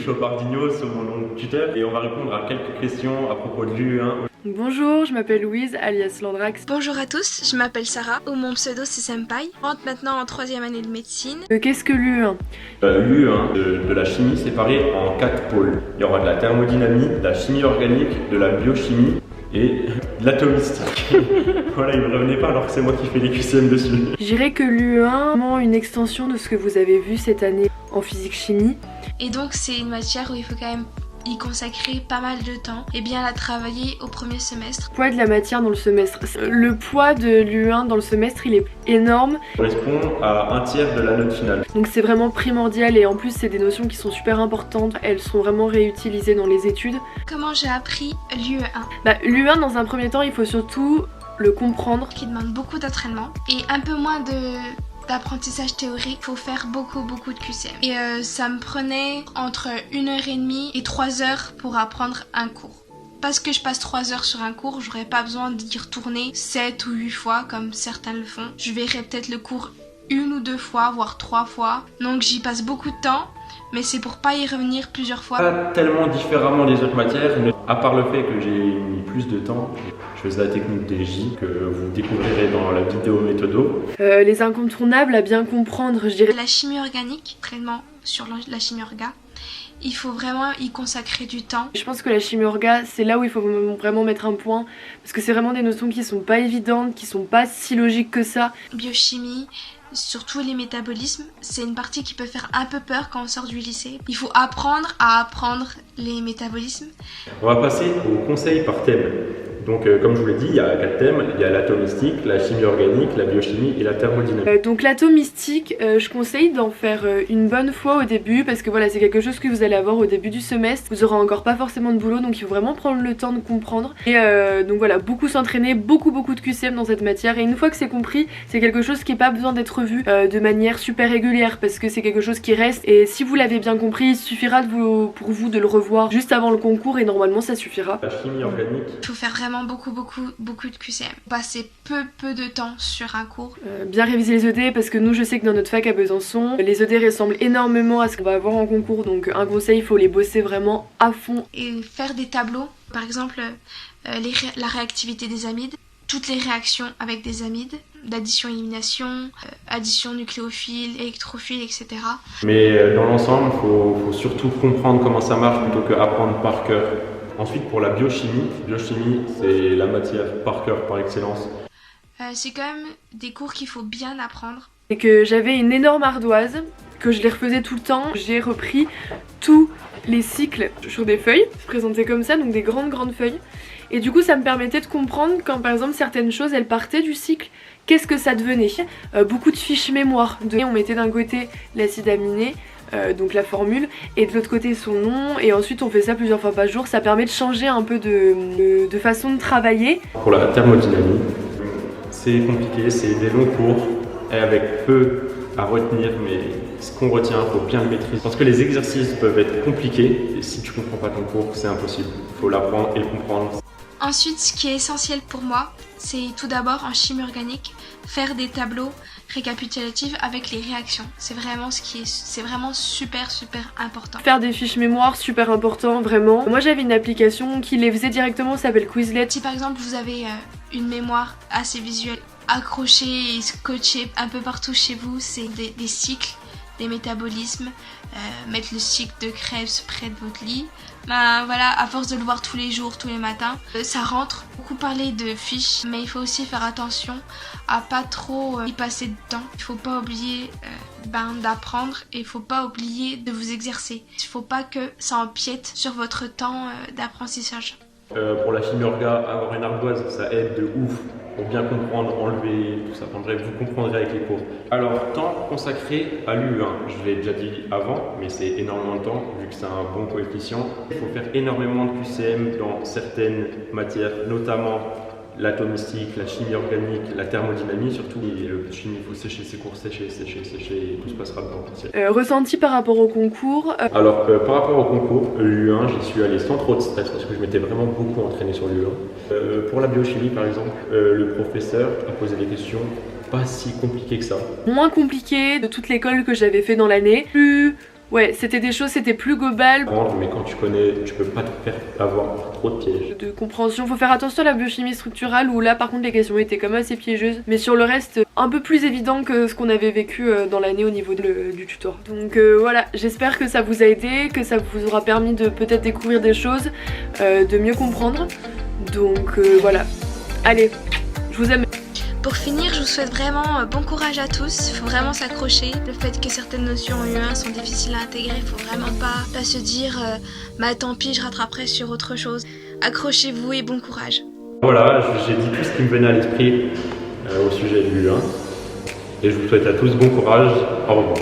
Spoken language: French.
Chopardino, c'est mon nom de tuteur et on va répondre à quelques questions à propos de l'UE1. Bonjour, je m'appelle Louise, alias Landrax. Bonjour à tous, je m'appelle Sarah, ou mon pseudo c'est Senpai. Je rentre maintenant en 3e année de médecine. Qu'est-ce que l'UE1? L'UE1 de la chimie séparée en 4 pôles. Il y aura de la thermodynamie, de la chimie organique, de la biochimie et de l'atomistique. Voilà, il me revenait pas alors que c'est moi qui fais les QCM dessus. Je dirais que l'UE1 est vraiment une extension de ce que vous avez vu cette année en physique-chimie. Et donc c'est une matière où il faut quand même y consacrer pas mal de temps et bien la travailler au premier semestre. Le poids de la matière dans le semestre. Le poids de l'UE1 dans le semestre, il est énorme. Ça correspond à un tiers de la note finale. Donc c'est vraiment primordial et en plus c'est des notions qui sont super importantes. Elles sont vraiment réutilisées dans les études. Comment j'ai appris l'UE1? L'UE1 dans un premier temps, il faut surtout le comprendre. Qui demande beaucoup d'entraînement et un peu moins d'apprentissage théorique. Il faut faire beaucoup de QCM. Et ça me prenait entre 1h30 et 3 heures pour apprendre un cours. Parce que je passe 3 heures sur un cours, j'aurais pas besoin d'y retourner 7 ou 8 fois comme certains le font. Je verrai peut-être le cours 1 ou 2 fois, voire 3 fois. Donc j'y passe beaucoup de temps, mais c'est pour pas y revenir plusieurs fois. Pas tellement différemment des autres matières, mais à part le fait que j'ai mis plus de temps, je faisais la technique des J que vous découvrirez dans la vidéo méthodo. Les incontournables à bien comprendre, je dirais. La chimie organique, traitement sur la chimie orga. Il faut vraiment y consacrer du temps. Je pense que la chimie orga, c'est là où il faut vraiment mettre un point, parce que c'est vraiment des notions qui sont pas évidentes, qui sont pas si logiques que ça. Biochimie, surtout les métabolismes, c'est une partie qui peut faire un peu peur quand on sort du lycée. Il faut apprendre à apprendre les métabolismes. On va passer au conseil par thème. Donc comme je vous l'ai dit, il y a 4 thèmes, il y a l'atomistique, la chimie organique, la biochimie et la thermodynamique. Donc l'atomistique, je conseille d'en faire une bonne fois au début parce que voilà, c'est quelque chose que vous allez avoir au début du semestre. Vous aurez encore pas forcément de boulot, donc il faut vraiment prendre le temps de comprendre. Et donc voilà, beaucoup s'entraîner, beaucoup de QCM dans cette matière. Et une fois que c'est compris, c'est quelque chose qui n'est pas besoin d'être vu de manière super régulière parce que c'est quelque chose qui reste. Et si vous l'avez bien compris, il suffira pour vous de le revoir juste avant le concours et normalement ça suffira. La chimie organique. Il faut faire vraiment beaucoup de QCM. Passer peu de temps sur un cours. Bien réviser les ED parce que nous, je sais que dans notre fac à Besançon, les ED ressemblent énormément à ce qu'on va avoir en concours. Donc un conseil, il faut les bosser vraiment à fond. Et faire des tableaux, par exemple la réactivité des amides, toutes les réactions avec des amides, d'addition-élimination, addition nucléophile, électrophile, etc. Mais dans l'ensemble, il faut surtout comprendre comment ça marche plutôt que apprendre par cœur. Ensuite, pour la biochimie, c'est la matière par cœur par excellence. C'est quand même des cours qu'il faut bien apprendre. Et que j'avais une énorme ardoise, que je les refaisais tout le temps. J'ai repris tous les cycles sur des feuilles, présentées comme ça, donc des grandes feuilles. Et du coup, ça me permettait de comprendre quand par exemple certaines choses, elles partaient du cycle, qu'est-ce que ça devenait. Beaucoup de fiches mémoire. On mettait d'un côté l'acide aminé, donc la formule, et de l'autre côté son nom, et ensuite on fait ça plusieurs fois par jour. Ça permet de changer un peu de façon de travailler. Pour la thermodynamie, c'est compliqué, c'est des longs cours et avec peu à retenir, mais ce qu'on retient, il faut bien le maîtriser. Parce que les exercices peuvent être compliqués et si tu comprends pas ton cours, c'est impossible. Il faut l'apprendre et le comprendre. Ensuite, ce qui est essentiel pour moi, c'est tout d'abord en chimie organique, faire des tableaux récapitulatifs avec les réactions. C'est vraiment super important. Faire des fiches mémoire, super important, vraiment. Moi j'avais une application qui les faisait directement, ça s'appelle Quizlet. Si par exemple vous avez une mémoire assez visuelle, accrochée et scotchée un peu partout chez vous, c'est des cycles, des métabolismes, mettre le cycle de Krebs près de votre lit. Voilà, à force de le voir tous les jours, tous les matins, ça rentre. Beaucoup parler de fiches, mais il faut aussi faire attention à pas trop y passer de temps. Il faut pas oublier d'apprendre et il faut pas oublier de vous exercer. Il faut pas que ça empiète sur votre temps d'apprentissage. Pour la chimie orga, avoir une ardoise, ça aide de ouf pour bien comprendre, enlever, tout ça. En bref, vous comprendrez avec les cours. Alors, temps consacré à l'UE1, je l'ai déjà dit avant, mais c'est énormément de temps, vu que c'est un bon coefficient. Il faut faire énormément de QCM dans certaines matières, notamment l'atomistique, la chimie organique, la thermodynamie surtout. Et le chimie, il faut sécher ses cours, sécher, et tout se passera dedans. Ressenti par rapport au concours Alors, par rapport au concours, l'U1, j'y suis allé sans trop de stress parce que je m'étais vraiment beaucoup entraîné sur l'U1. Pour la biochimie, par exemple, le professeur a posé des questions pas si compliquées que ça. Moins compliqué de toute l'école que j'avais fait dans l'année, plus Ouais, c'était des choses, c'était plus global. Mais quand tu connais, tu peux pas te faire avoir par trop de pièges. De compréhension, faut faire attention à la biochimie structurale où là par contre les questions étaient quand même assez piégeuses, mais sur le reste un peu plus évident que ce qu'on avait vécu dans l'année au niveau du tutor. Donc voilà, j'espère que ça vous a aidé, que ça vous aura permis de peut-être découvrir des choses, de mieux comprendre. Donc voilà, allez, je vous aime. Pour finir, je vous souhaite vraiment bon courage à tous. Il faut vraiment s'accrocher. Le fait que certaines notions en U1 sont difficiles à intégrer, il faut vraiment pas se dire bah tant pis, je rattraperai sur autre chose. Accrochez-vous et bon courage. Voilà, j'ai dit tout ce qui me venait à l'esprit au sujet de l'U1. Et je vous souhaite à tous bon courage. Au revoir.